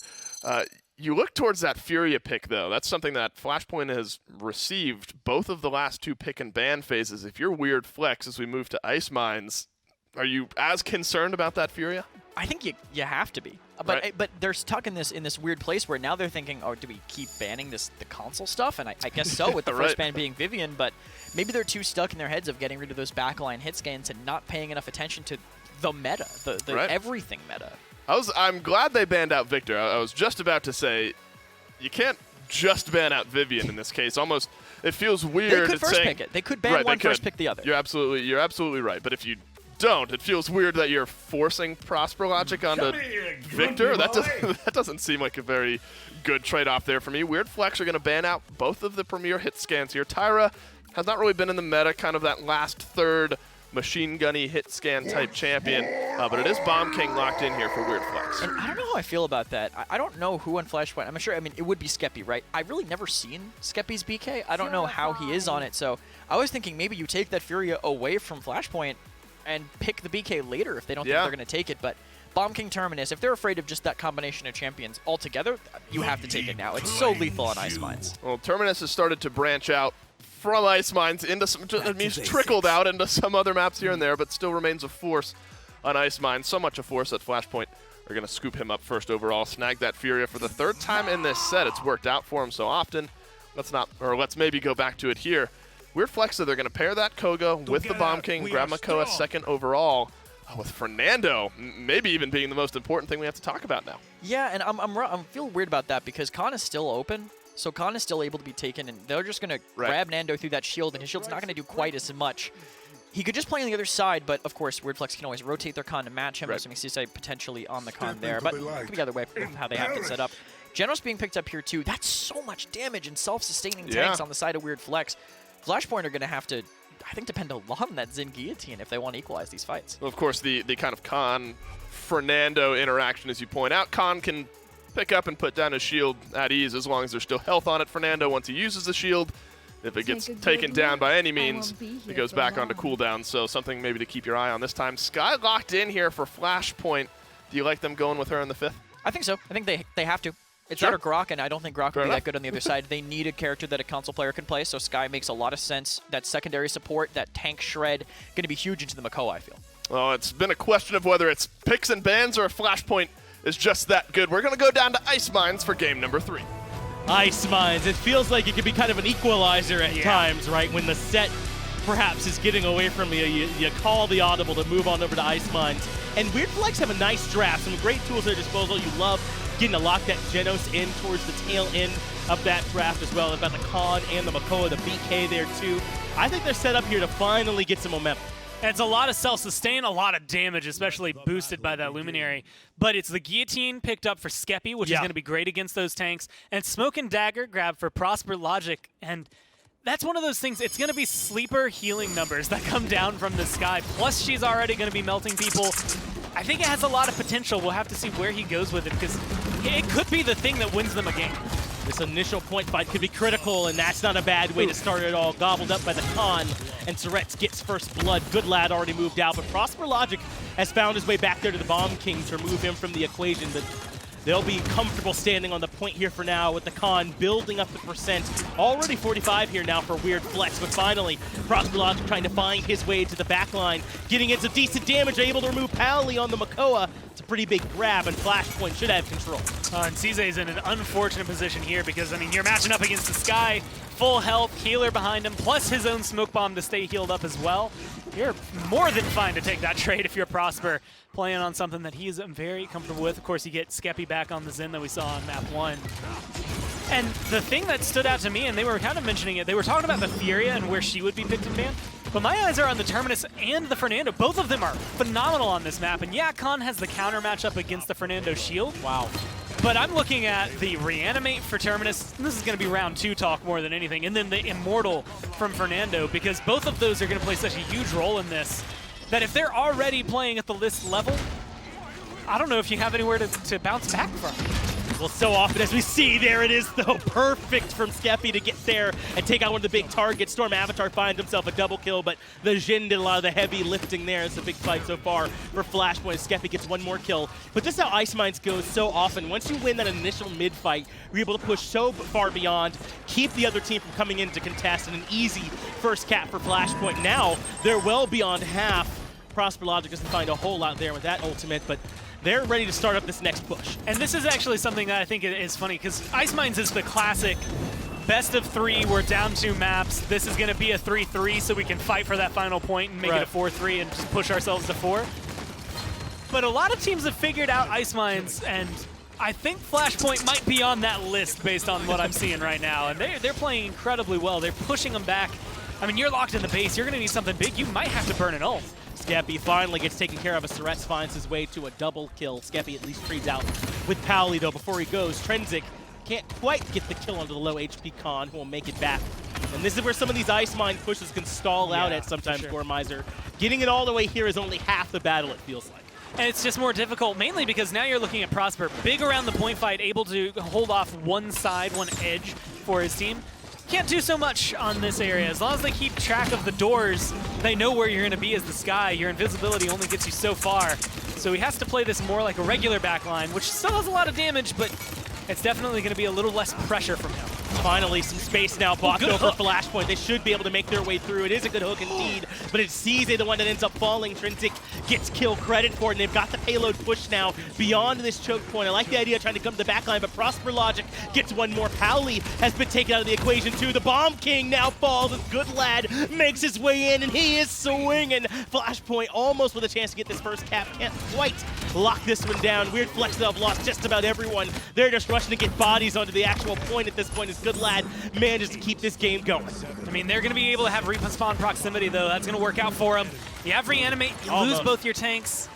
You look towards that Furia pick, though. That's something that Flashpoint has received both of the last 2 pick and ban phases. If you're WeirdFlex as we move to Ice Mines, are you as concerned about that Furia? I think you have to be. But they're stuck in this weird place where now they're thinking, oh, do we keep banning the console stuff? And I guess so, with the first ban being Vivian, but maybe they're too stuck in their heads of getting rid of those backline hit scans and not paying enough attention to the meta, the everything meta. I'm glad they banned out Viktor. I was just about to say, you can't just ban out Vivian in this case. Almost, it feels weird. They could first pick it. They could ban one, first pick the other. You're absolutely right. But if you don't, it feels weird that you're forcing ProsperLogic onto Viktor. That doesn't seem like a very good trade-off there for me. WeirdFlex are going to ban out both of the premier hit scans here. Tyra has not really been in the meta, kind of that last third machine gunny hit scan type champion, but it is Bomb King locked in here for WeirdFlex. And I don't know how I feel about that. I don't know who on Flashpoint. I'm sure. I mean, it would be Skeppli, right? I've really never seen Skeppy's BK. I don't know how he is on it. So I was thinking maybe you take that Furia away from Flashpoint and pick the BK later if they don't think they're going to take it. But Bomb King Terminus, if they're afraid of just that combination of champions altogether, you have to take it now. It's so lethal on Ice Mines. Well, Terminus has started to branch out from Ice Mines into some, trickled out into some other maps here and there, but still remains a force on Ice Mines. So much a force that Flashpoint are going to scoop him up first overall, snag that Furia for the 3rd time in this set. It's worked out for him so often. Let's maybe go back to it here. WeirdFlex, so they're going to pair that Koga with the Bomb King, grab Makoa 2nd overall. with Fernando maybe even being the most important thing we have to talk about now. Yeah, and I'm feeling weird about that because Khan is still open. So Khan is still able to be taken, and they're just going to grab Nando through that shield, and his shield's not going to do quite as much. He could just play on the other side, but of course, WeirdFlex can always rotate their Khan to match him, assuming Sizze potentially on the Khan there. But it could be the other way from how they have it set up. Jenos being picked up here too. That's so much damage and self-sustaining tanks on the side of WeirdFlex. Flashpoint are going to have to, I think, depend a lot on that Zhin guillotine if they want to equalize these fights. Well, of course, the kind of Khan-Fernando interaction, as you point out, Khan can pick up and put down his shield at ease as long as there's still health on it. Fernando, once he uses the shield, if it gets taken down by any means, it goes back onto cooldown. So something maybe to keep your eye on this time. Skye locked in here for Flashpoint. Do you like them going with her in the 5th? I think so. I think they have to. It's that or Grohk, and I don't think Grohk will be that good on the other side. They need a character that a console player can play, so Skye makes a lot of sense. That secondary support, that tank shred, going to be huge into the Makoa, I feel. Well, it's been a question of whether it's picks and bans or if Flashpoint is just that good. We're going to go down to Ice Mines for game number 3. Ice Mines. It feels like it could be kind of an equalizer at times, right? When the set perhaps is getting away from you, you call the audible to move on over to Ice Mines. And WeirdFlex have a nice draft, some great tools at their disposal. You love getting to lock that Jenos in towards the tail end of that draft as well. They've got the Khan and the Makoa, the BK there too. I think they're set up here to finally get some momentum. It's a lot of self-sustain, a lot of damage, especially boosted by that Luminary. But it's the Guillotine picked up for Skeppli, which is going to be great against those tanks. And Smoke and Dagger grabbed for ProsperLogic. And that's one of those things, it's going to be sleeper healing numbers that come down from the sky. Plus, she's already going to be melting people. I think it has a lot of potential. We'll have to see where he goes with it, because it could be the thing that wins them a game. This initial point fight could be critical, and that's not a bad way to start it all. Gobbled up by the Khan, and Saretz gets first blood. WeirdFlex already moved out, but ProsperLogic has found his way back there to the Bomb King to remove him from the equation. But they'll be comfortable standing on the point here for now with the Khan building up the percent. Already 45 here now for WeirdFlex, but finally, ProsperLogic trying to find his way to the back line, getting in some decent damage, able to remove powlie on the Makoa. It's a pretty big grab, and Flashpoint should have control. And Sizze is in an unfortunate position here because, I mean, you're matching up against the Skye, full health, healer behind him, plus his own smoke bomb to stay healed up as well. You're more than fine to take that trade if you're Prosper, playing on something that he's very comfortable with. Of course, you get Skeppli back on the Zhin that we saw on map 1. And the thing that stood out to me, and they were kind of mentioning it, they were talking about the Furia and where she would be picked and banned. But my eyes are on the Terminus and the Fernando. Both of them are phenomenal on this map. And yeah, Khan has the counter matchup against the Fernando shield. Wow. But I'm looking at the Reanimate for Terminus. This is going to be round 2 talk more than anything. And then the Immortal from Fernando, because both of those are going to play such a huge role in this, that if they're already playing at the list level, I don't know if you have anywhere to bounce back from. Well, so often as we see, there it is, though. Perfect from Skeppli to get there and take out one of the big targets. Stormavatar finds himself a double kill, but the Zhin did a lot of the heavy lifting there. It's a big fight so far for Flashpoint. Skeppli gets one more kill. But this is how Ice Mines goes so often. Once you win that initial mid-fight, you're able to push so far beyond, keep the other team from coming in to contest, and an easy first cap for Flashpoint. Now, they're well beyond half. ProsperLogic doesn't find a whole lot there with that ultimate, but they're ready to start up this next push. And this is actually something that I think is funny, because Ice Mines is the classic best of 3. We're down 2 maps. This is going to be a 3-3, so we can fight for that final point and make it a 4-3 and just push ourselves to 4. But a lot of teams have figured out Ice Mines, and I think Flashpoint might be on that list based on what I'm seeing right now. And they're playing incredibly well. They're pushing them back. I mean, you're locked in the base. You're going to need something big. You might have to burn an ult. Skeppli finally gets taken care of as Saretz finds his way to a double kill. Skeppli at least trades out with powlie, though, before he goes. Trensiq can't quite get the kill onto the low HP Khan, who will make it back. And this is where some of these Ice Mine pushes can stall out at sometimes, Gormizer. Getting it all the way here is only half the battle, it feels like. And it's just more difficult, mainly because now you're looking at Prosper, big around the point fight, able to hold off one side, one edge for his team. Can't do so much on this area. As long as they keep track of the doors, they know where you're going to be as the Skye. Your invisibility only gets you so far. So he has to play this more like a regular backline, which still has a lot of damage, but it's definitely going to be a little less pressure from him. Finally, some space now blocked over Flashpoint. They should be able to make their way through. It is a good hook indeed, but it's Sizze, the one that ends up falling. Trensiq gets kill credit for it, and they've got the payload push now beyond this choke point. I like the idea of trying to come to the backline, but ProsperLogic gets one more. Powlie has been taken out of the equation too. The Bomb King now falls as WeirdFlex makes his way in, and he is swinging. Flashpoint almost with a chance to get this first cap. Can't quite lock this one down. WeirdFlex have lost just about everyone. They're just rushing to get bodies onto the actual point at this point as WeirdFlex manages to keep this game going. I mean, they're going to be able to have respawn proximity, though. That's going to work out for them. You have reanimate, you lose both your tanks.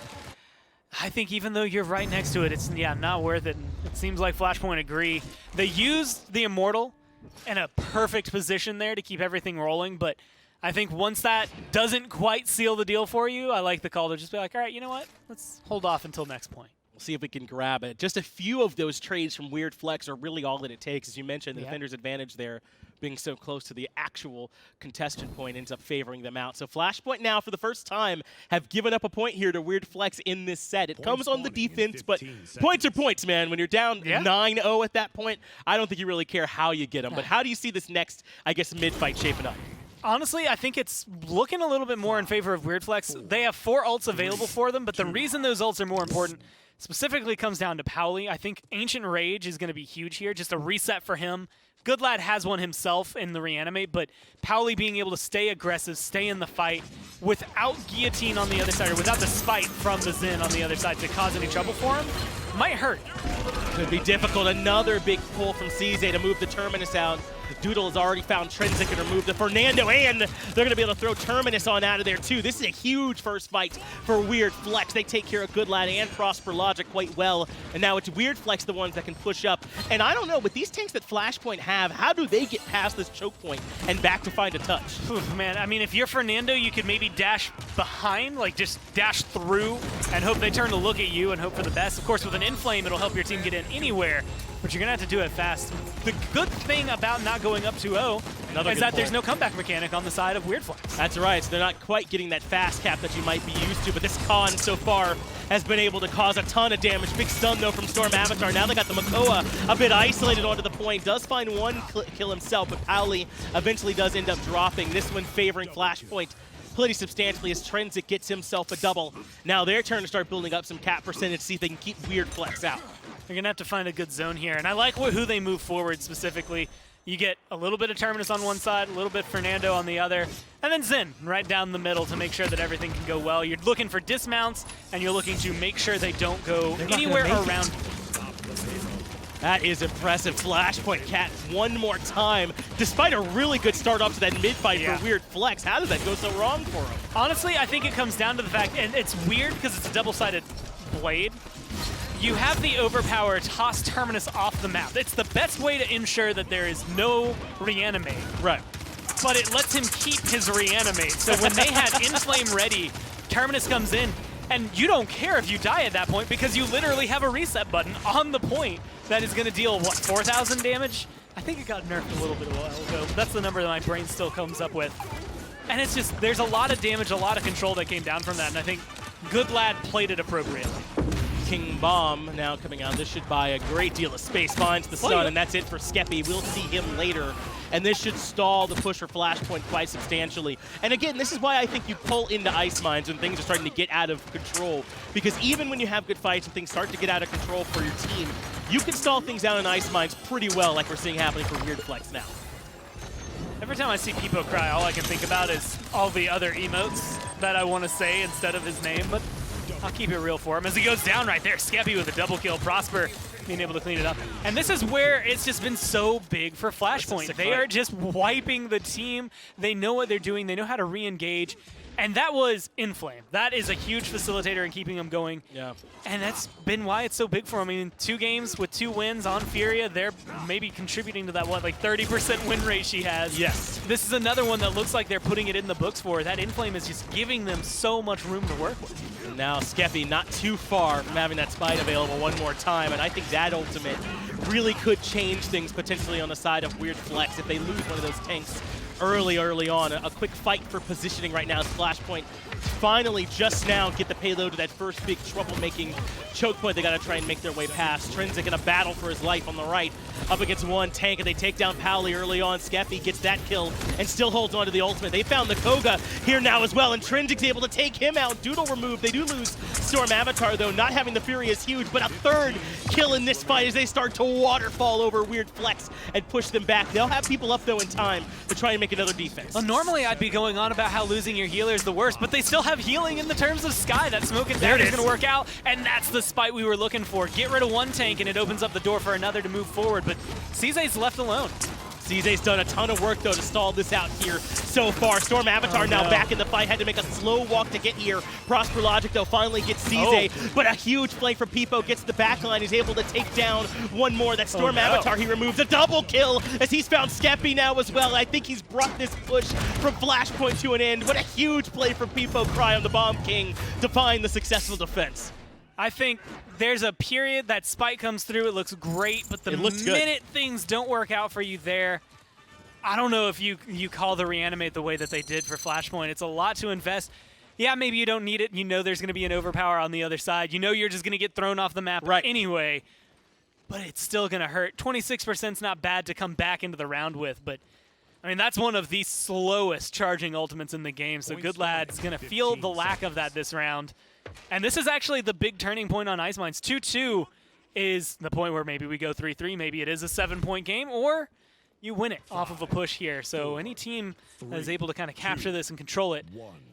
I think even though you're right next to it, it's not worth it. It seems like Flashpoint agree. They used the Immortal in a perfect position there to keep everything rolling, but I think once that doesn't quite seal the deal for you, I like the call to just be like, all right, you know what? Let's hold off until next point. We'll see if we can grab it. Just a few of those trades from WeirdFlex are really all that it takes. As you mentioned, the defender's advantage there, being so close to the actual contestant point, ends up favoring them out. So Flashpoint now, for the first time, have given up a point here to WeirdFlex in this set. It comes on the defense, but points are points, man. When you're down 9-0 at that point, I don't think you really care how you get them. But how do you see this next, I guess, mid-fight shaping up? Honestly, I think it's looking a little bit more in favor of WeirdFlex. They have 4 ults available for them, but the reason those ults are more important specifically comes down to Powlie. I think Ancient Rage is going to be huge here, just a reset for him. WeirdFlex has one himself in the reanimate, but Powlie being able to stay aggressive, stay in the fight, without Guillotine on the other side, or without the spite from the Zhin on the other side to cause any trouble for him, might hurt. Could be difficult. Another big pull from Sizze to move the Terminus out. Doodle has already found Trensiq and removed the Fernando, and they're going to be able to throw Terminus on out of there too. This is a huge first fight for WeirdFlex. They take care of GoodLad and ProsperLogic quite well, and now it's WeirdFlex the ones that can push up. And I don't know, with these tanks that Flashpoint have, how do they get past this choke point and back to find a touch? Oof, man, I mean, if you're Fernando, you could maybe dash behind, like just dash through and hope they turn to look at you and hope for the best. Of course, with an Inflame, it'll help your team get in anywhere, but you're going to have to do it fast. The good thing about not going up 2-0 is that there's no comeback mechanic on the side of WeirdFlex. That's right, so they're not quite getting that fast cap that you might be used to, but this con so far has been able to cause a ton of damage. Big stun, though, from stormavatar. Now they got the Makoa a bit isolated onto the point. Does find one kill himself, but Powlie eventually does end up dropping. This one favoring Flashpoint pretty substantially as Trensiq gets himself a double. Now their turn to start building up some cap percentage, see if they can keep WeirdFlex out. They're going to have to find a good zone here, and I like who they move forward specifically. You get a little bit of Terminus on one side, a little bit Fernando on the other, and then Zhin right down the middle to make sure that everything can go well. You're looking for dismounts, and you're looking to make sure they don't go anywhere around. That is impressive. Flashpoint Cat one more time, despite a really good start off to that mid-fight for WeirdFlex. How did that go so wrong for him? Honestly, I think it comes down to the fact, and it's weird because it's a double-sided blade, you have the overpower toss Terminus off the map. It's the best way to ensure that there is no reanimate. Right. But it lets him keep his reanimate. So when they had Inflame ready, Terminus comes in, and you don't care if you die at that point because you literally have a reset button on the point that is going to deal, what, 4,000 damage? I think it got nerfed a little bit a while ago. That's the number that my brain still comes up with. And it's just, there's a lot of damage, a lot of control that came down from that, and I think GoodLad played it appropriately. King Bomb now coming out. This should buy a great deal of space, finds the stun, and that's it for Skeppli. We'll see him later. And this should stall the push for Flashpoint quite substantially. And again, this is why I think you pull into Ice Mines when things are starting to get out of control. Because even when you have good fights and things start to get out of control for your team, you can stall things out in Ice Mines pretty well, like we're seeing happening for WeirdFlex now. Every time I see Peepocry, all I can think about is all the other emotes that I want to say instead of his name, but I'll keep it real for him. As he goes down right there, Skeppli with a double kill, Prosper being able to clean it up. And this is where it's just been so big for Flashpoint. They are just wiping the team. They know what they're doing. They know how to re-engage. And that was Inflame. That is a huge facilitator in keeping them going. Yeah. And that's been why it's so big for them. I mean, 2 games with 2 wins on Furia, they're maybe contributing to that, what, like 30% win rate she has. Yes. This is another one that looks like they're putting it in the books for. That Inflame is just giving them so much room to work with. And now Skeppli not too far from having that spite available one more time, and I think that ultimate really could change things potentially on the side of WeirdFlex if they lose one of those tanks early on. A quick fight for positioning right now as Flashpoint finally just now get the payload to that first big troublemaking choke point they got to try and make their way past. Trensiq in a battle for his life on the right, up against one tank, and they take down Powlie early on. Skeppli gets that kill and still holds on to the ultimate. They found the Koga here now as well, and Trensiq's able to take him out. Doodle removed. They do lose Stormavatar though. Not having the Furia is huge, but a third kill in this fight as they start to waterfall over WeirdFlex and push them back. They'll have people up though in time to try and make another defense. Well, normally I'd be going on about how losing your healer is the worst, but they still have healing in the terms of Sky. That smoke and dagger is going to work out, and that's the spite we were looking for. Get rid of one tank and it opens up the door for another to move forward, but Sizze's left alone. Sizze's done a ton of work, though, to stall this out here so far. Stormavatar now back in the fight. Had to make a slow walk to get here. ProsperLogic, though, finally gets Sizze, but a huge flank from Peepo. Gets the backline. He's able to take down one more. That Stormavatar he removes. A double kill as he's found Skeppli now as well. I think he's brought this push from Flashpoint to an end. What a huge play from Peepocry on the Bomb King to find the successful defense. I think there's a period that spike comes through, it looks great, but the minute things don't work out for you there, I don't know if you call the reanimate the way that they did for Flashpoint. It's a lot to invest. Yeah, maybe you don't need it. You know there's going to be an overpower on the other side. You know you're just going to get thrown off the map anyway, but it's still going to hurt. 26% is not bad to come back into the round with, but I mean, that's one of the slowest charging ultimates in the game, so GoodLad's going to feel the lack of that this round. And this is actually the big turning point on Ice Mines. 2-2 is the point where maybe we go 3-3. Maybe it is a 7-point game, or you win it off of a push here. So any team that is able to kind of capture this and control it,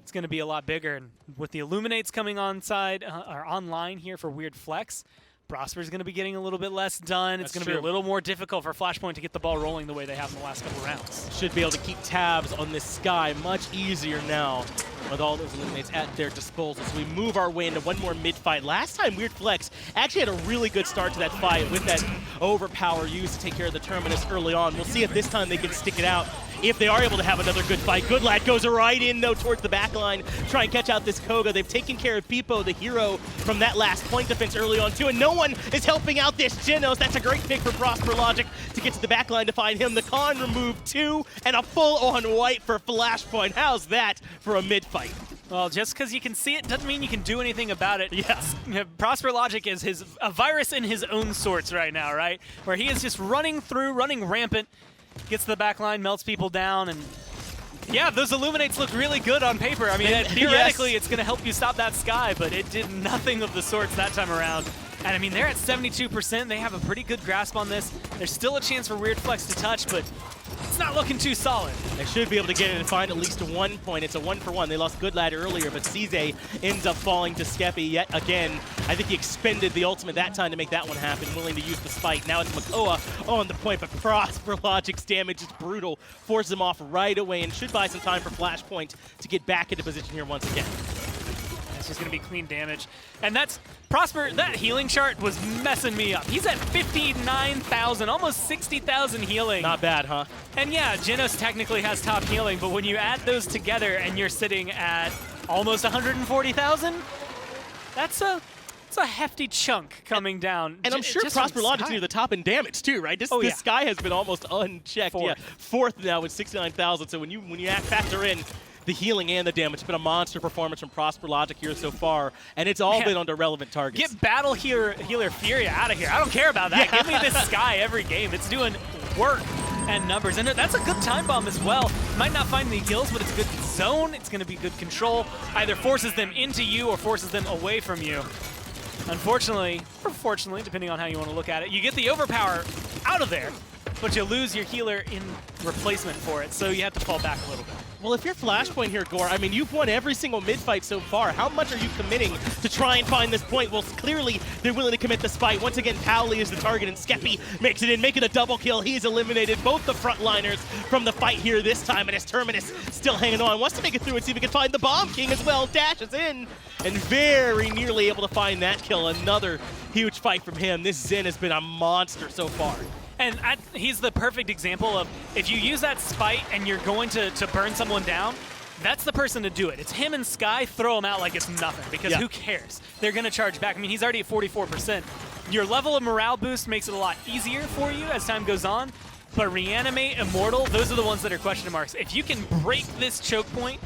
it's going to be a lot bigger. And with the Illuminates coming online here for WeirdFlex, Prosper's going to be getting a little bit less done. It's going to be a little more difficult for Flashpoint to get the ball rolling the way they have in the last couple rounds. Should be able to keep tabs on this Sky much easier now with all those Illuminates at their disposal. So we move our way into one more mid-fight. Last time, WeirdFlex actually had a really good start to that fight with that overpower used to take care of the Terminus early on. We'll see if this time they can stick it out. If they are able to have another good fight. GoodLad goes right in, though, towards the back line, try and catch out this Koga. They've taken care of Peepo, the hero, from that last point defense early on, too, and no one is helping out this Jenos. That's a great pick for ProsperLogic to get to the back line to find him. The con removed 2, and a full-on wipe for Flashpoint. How's that for a mid-fight? Well, just because you can see it doesn't mean you can do anything about it. Yes. ProsperLogic is a virus in his own sorts right now, right? Where he is just running rampant, gets to the back line, melts people down, and yeah, those Illuminates look really good on paper. I mean, theoretically, it's going to help you stop that Sky, but it did nothing of the sorts that time around. And I mean, they're at 72%. They have a pretty good grasp on this. There's still a chance for WeirdFlex to touch, but it's not looking too solid. They should be able to get it and find at least 1 point. It's a 1-for-1. They lost GoodLad earlier, but Sizze ends up falling to Skeppli yet again. I think he expended the ultimate that time to make that one happen, willing to use the spike. Now it's Makoa on the point, but ProsperLogic's damage is brutal. Forces him off right away and should buy some time for Flashpoint to get back into position here once again. It's just going to be clean damage. And that's Prosper, that healing chart was messing me up. He's at 59,000, almost 60,000 healing. Not bad, huh? And yeah, Jenos technically has top healing, but when you add those together and you're sitting at almost 140,000, that's a hefty chunk coming down. And I'm sure ProsperLogic's near the top in damage too, right? This Sky has been almost unchecked. Fourth now with 69,000. So when you factor in the healing and the damage, it's been a monster performance from ProsperLogic here so far, and it's all been under relevant targets. Get Battle Healer Furia out of here. I don't care about that. Give me this Sky every game. It's doing work and numbers, and that's a good time bomb as well. Might not find the kills, but it's good zone. It's going to be good control. Either forces them into you or forces them away from you. Unfortunately, or fortunately, depending on how you want to look at it, you get the overpower out of there, but you lose your healer in replacement for it, so you have to fall back a little bit. Well, if you're Flashpoint here, Gore, I mean, you've won every single mid-fight so far. How much are you committing to try and find this point? Well, clearly, they're willing to commit the spite. Once again, Powlie is the target, and Skeppli makes it in, making a double kill. He's eliminated both the frontliners from the fight here this time, and his Terminus still hanging on. Wants to make it through and see if he can find the Bomb King as well. Dashes in, and very nearly able to find that kill. Another huge fight from him. This Zhin has been a monster so far. And he's the perfect example of if you use that spite and you're going to burn someone down, that's the person to do it. It's him and Sky, throw him out like it's nothing, because who cares? They're going to charge back. I mean, he's already at 44%. Your level of morale boost makes it a lot easier for you as time goes on, but Reanimate, Immortal, those are the ones that are question marks. If you can break this choke point,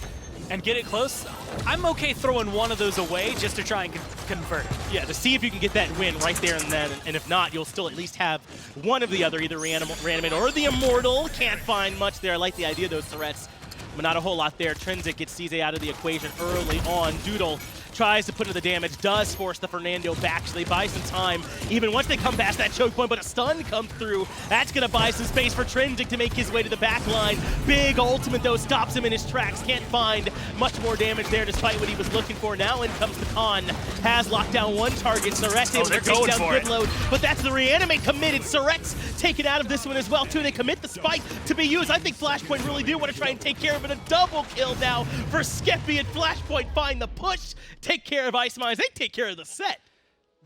and get it close, I'm okay throwing one of those away just to try and convert. Yeah, to see if you can get that win right there and then, and if not, you'll still at least have one of the other, either Reanimate or the Immortal. Can't find much there. I like the idea of those Saretz, but not a whole lot there. Trensiq gets Sizze out of the equation early on. Dudel tries to put in the damage, does force the Fernando back, so they buy some time, even once they come past that choke point, but a stun comes through. That's going to buy some space for Trensiq to make his way to the back line. Big ultimate, though, stops him in his tracks. Can't find much more damage there despite what he was looking for. Now in comes the Khan. Has locked down one target. Saretz able to take down Goodload, but that's the Reanimate committed. Saretz taken out of this one as well, too. They commit the spike to be used. I think Flashpoint really do want to try and take care of it. A double kill now for Skeppli, and Flashpoint find the push. Take care of Ice Mines. They take care of the set.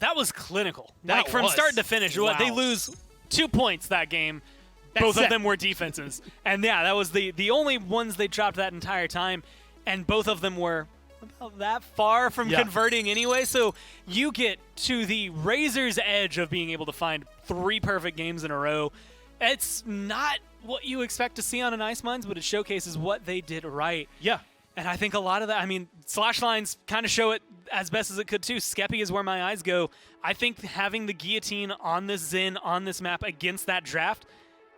That was clinical. That from was. start to finish. Wow. They lose 2 points that game. Both of them were defenses. And yeah, that was the only ones they dropped that entire time. And both of them were about that far from converting anyway. So you get to the razor's edge of being able to find 3 perfect games in a row. It's not what you expect to see on an Ice Mines, but it showcases what they did right. Yeah. And I think a lot of that, I mean, slash lines kind of show it as best as it could too. Skeppli is where my eyes go. I think having the guillotine on this Zhin, on this map against that draft,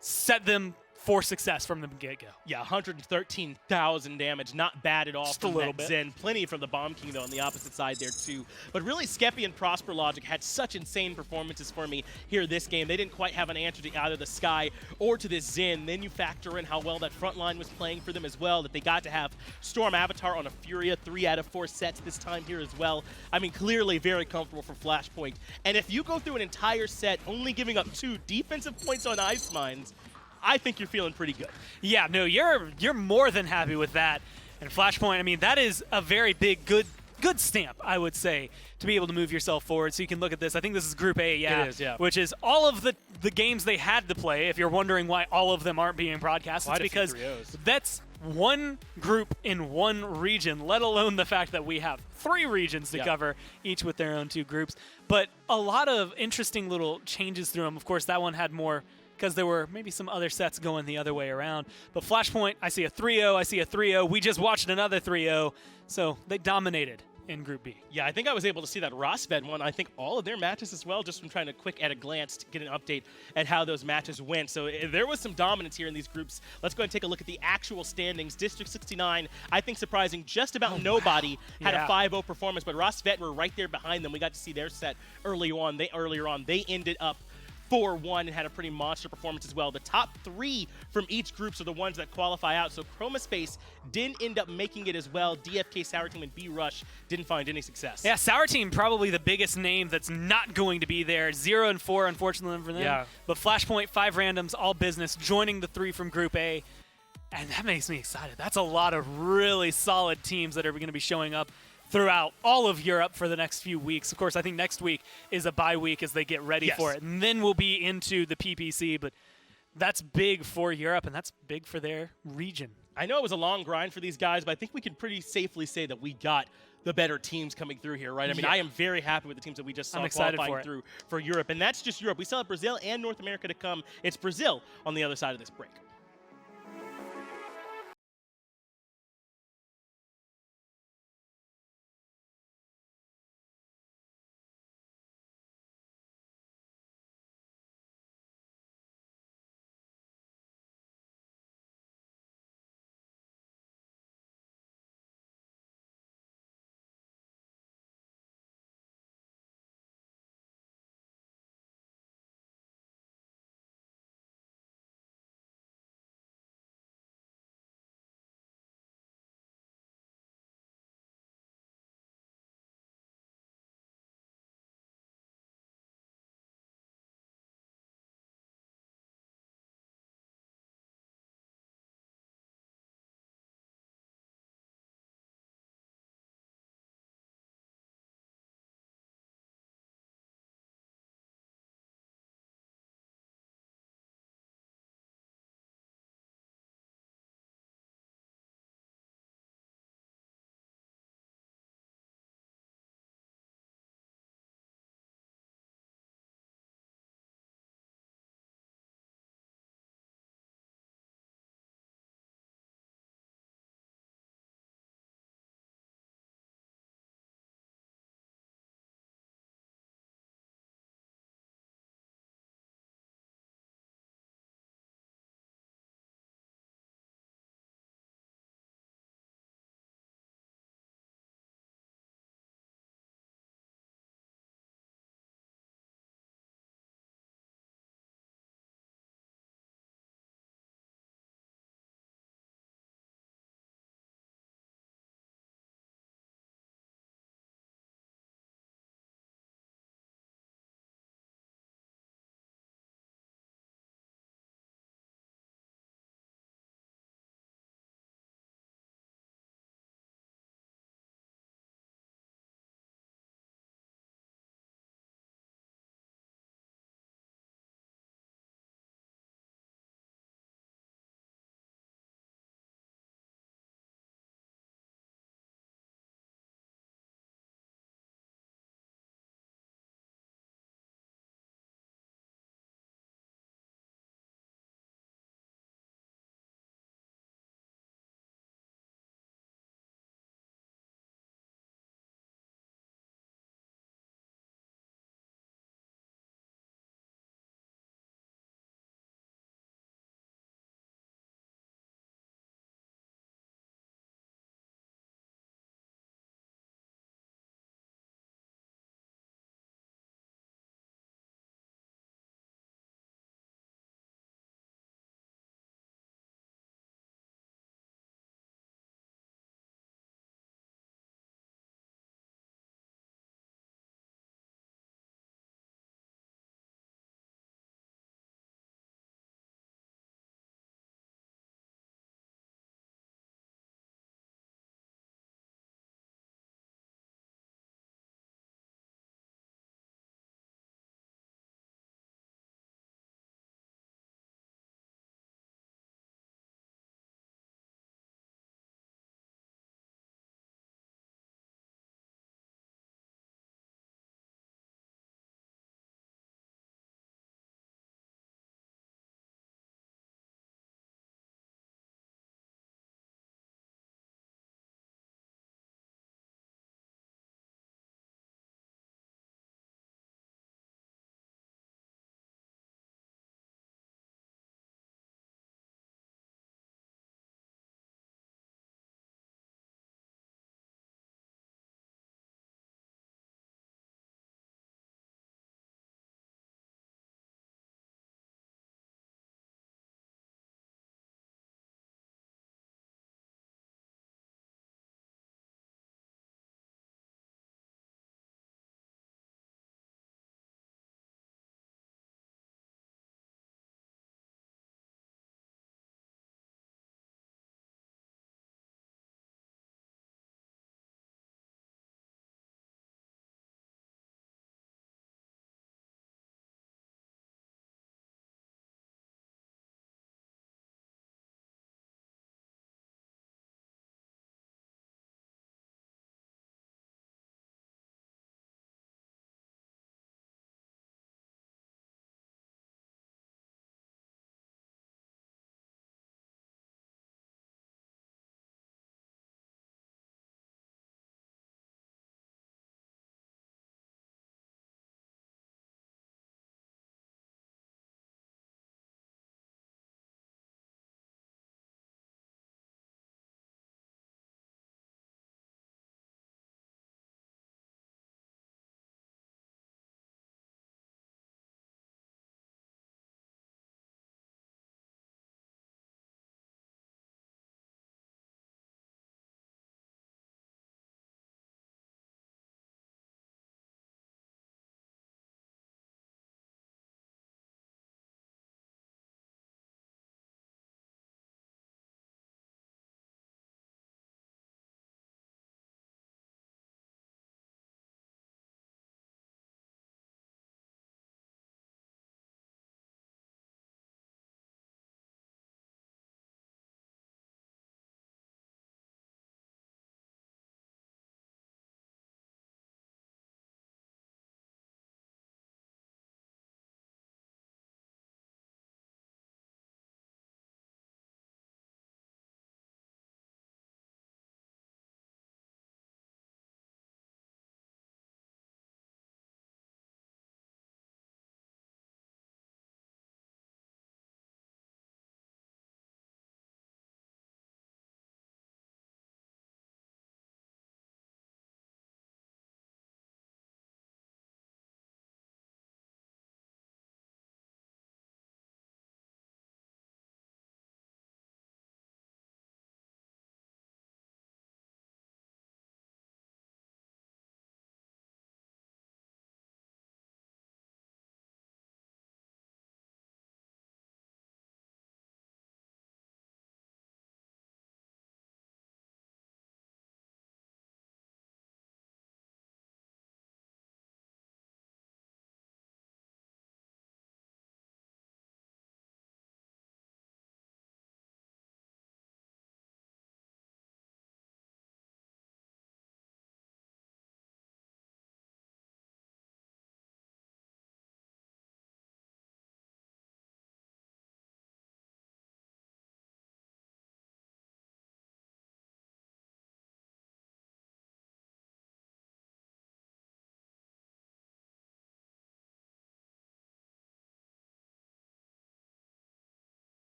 set them for success from the get-go. Yeah, 113,000 damage. Not bad at all. Just from a little that bit. Zhin. Plenty from the Bomb King, though, on the opposite side there, too. But really, Skeppli and ProsperLogic had such insane performances for me here this game. They didn't quite have an answer to either the Sky or to this Zhin. Then you factor in how well that front line was playing for them as well, that they got to have stormavatar on a Furia 3 out of 4 sets this time here as well. I mean, clearly very comfortable for Flashpoint. And if you go through an entire set only giving up 2 defensive points on Ice Mines, I think you're feeling pretty good. Yeah, no, you're more than happy with that. And Flashpoint, I mean, that is a very big, good stamp, I would say, to be able to move yourself forward. So you can look at this. I think this is Group A, yeah. It is, yeah. Which is all of the games they had to play. If you're wondering why all of them aren't being broadcast, it's because that's one group in one region, let alone the fact that we have 3 regions to cover, each with their own 2 groups. But a lot of interesting little changes through them. Of course, that one had more because there were maybe some other sets going the other way around. But Flashpoint, I see a 3-0, I see a 3-0. We just watched another 3-0. So they dominated in Group B. Yeah, I think I was able to see that Rosved one. I think all of their matches as well, just from trying to quick at a glance to get an update at how those matches went. So there was some dominance here in these groups. Let's go and take a look at the actual standings. District 69, I think surprising, just about nobody had a 5-0 performance, but Rosved were right there behind them. We got to see their set earlier on. They ended up 4-1 and had a pretty monster performance as well. The top 3 from each group are the ones that qualify out. So Chroma Space didn't end up making it as well. DFK, Sour Team, and B-Rush didn't find any success. Yeah, Sour Team probably the biggest name that's not going to be there. 0 and 4, unfortunately for them. Yeah. But Flashpoint, 5 randoms, all business, joining the 3 from Group A. And that makes me excited. That's a lot of really solid teams that are going to be showing up throughout all of Europe for the next few weeks. Of course, I think next week is a bye week as they get ready for it. And then we'll be into the PPC, but that's big for Europe, and that's big for their region. I know it was a long grind for these guys, but I think we can pretty safely say that we got the better teams coming through here, right? I mean, I am very happy with the teams that we just saw qualifying through for Europe, and that's just Europe. We still have Brazil and North America to come. It's Brazil on the other side of this break.